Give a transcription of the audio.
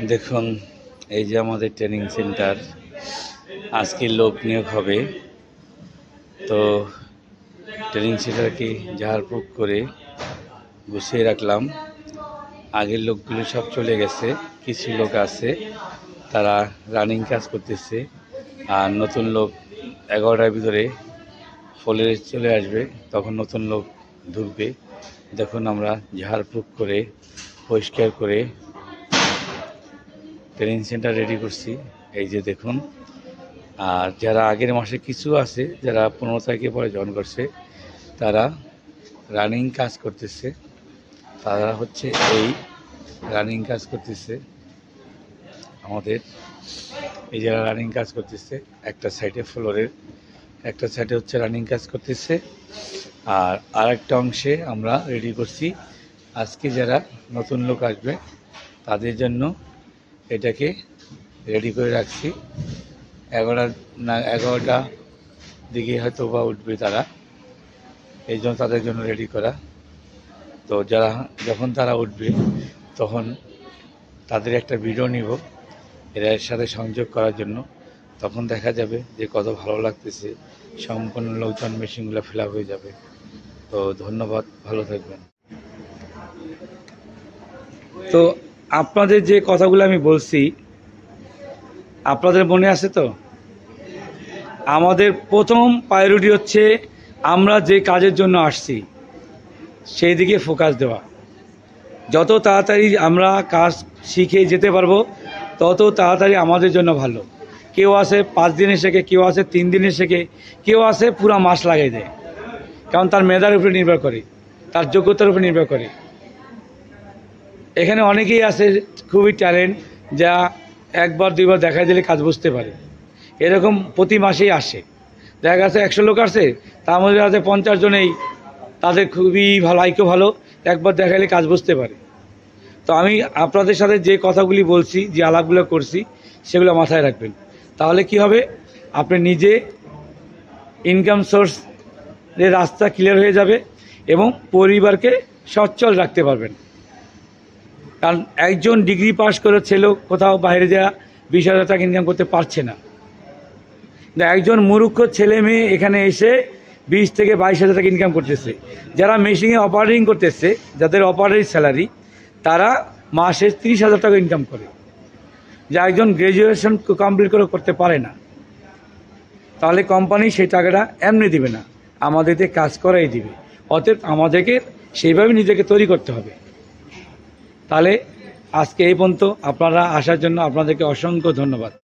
দেখুন, এই যে আমাদের ট্রেনিং সেন্টার, আজকে লোক নিয়োগ হবে। তো ট্রেনিং সেন্টারকে ঝাড়ফুঁক করে গুছিয়ে রাখলাম। আগের লোকগুলো সব চলে গেছে, কিছু লোক আছে তারা রানিং কাজ করতেছে, আর নতুন লোক 11টার ভিতরে ফলে চলে আসবে, তখন নতুন লোক ঢুকবে। দেখুন, আমরা ঝাড়ফুঁক করে পরিষ্কার করে ট্রেনিং সেন্টার রেডি করছি। এই যে দেখুন, আর যারা আগের মাসে কিছু আছে, যারা 15 তারিখে পরে জয়েন করছে, তারা রানিং কাজ করতেছে। তারা হচ্ছে এই রানিং কাজ করতেছে আমাদের, এই যারা রানিং কাজ করতেছে একটা সাইডে ফ্লোরের, একটা সাইডে হচ্ছে রানিং কাজ করতেছে, আর আরেকটা অংশে আমরা রেডি করছি আজকে যারা নতুন লোক আসবে তাদের জন্য এটাকে রেডি করে রাখছি। 11টা দিকে হয়তো বা উঠবে তারা, এই জন্য তাদের জন্য রেডি করা। তো যারা যখন তারা উঠবে তখন তাদের একটা ভিডিও নিব এর সাথে সংযোগ করার জন্য, তখন দেখা যাবে যে কত ভালো লাগতেছে। সম্পূর্ণ লোকজন মেশিনগুলো ফিল আপ হয়ে যাবে। তো ধন্যবাদ, ভালো থাকবেন। তো আপনাদের যে কথাগুলো আমি বলছি আপনাদের মনে আছে তো? আমাদের প্রথম প্রায়োরিটি হচ্ছে আমরা যে কাজের জন্য আসছি সেই দিকে ফোকাস দেওয়া। যত তাড়াতাড়ি আমরা কাজ শিখে যেতে পারবো তত তাড়াতাড়ি আমাদের জন্য ভালো। কেউ আসে 5 দিনে শেখে, কেউ আসে 3 দিনে শেখে, কেউ আসে পুরা মাস লাগিয়ে দেয়, কারণ তার মেধার উপরে নির্ভর করে, তার যোগ্যতার উপর নির্ভর করে। এখানে অনেকেই আছে খুবই ট্যালেন্ট, যা একবার দুইবার দেখাই দিলে কাজ বুঝতে পারে। এরকম প্রতি মাসেই আসে, দেখা গেছে 100 লোক আসে, তার মধ্যে আছে 50 জনেই তাদের খুবই ভালো, আইকিউ ভালো, একবার দেখাইলে কাজ বুঝতে পারে। তো আমি আপনাদের সাথে যে কথাগুলি বলছি, যে আলাপগুলো করছি, সেগুলো মাথায় রাখবেন। তাহলে কি হবে, আপনি নিজে ইনকাম সোর্সের রাস্তা ক্লিয়ার হয়ে যাবে এবং পরিবারকে সচ্ছল রাখতে পারবেন। কারণ একজন ডিগ্রি পাস করে ছেলেও কোথাও বাইরে যাওয়া 20,000 টাকা ইনকাম করতে পারছে না। একজন মূর্খ ছেলে মেয়ে এখানে এসে 20 থেকে 22,000 টাকা ইনকাম করতেছে। যারা মেশিনে অপারেটিং করতেছে, যাদের অপারেটিং স্যালারি, তারা মাসে 30,000 টাকা ইনকাম করে, যা একজন গ্র্যাজুয়েশন কমপ্লিট করে করতে পারে না। তাহলে কোম্পানি সেই টাকাটা এমনি দিবে না, আমাদেরকে কাজ করাই দিবে। অতএব আমাদেরকে সেইভাবে নিজেকে তৈরি করতে হবে। তাহলে আজকে এই পর্যন্ত, আপনারা আসার জন্য আপনাদেরকে অসংখ্য ধন্যবাদ।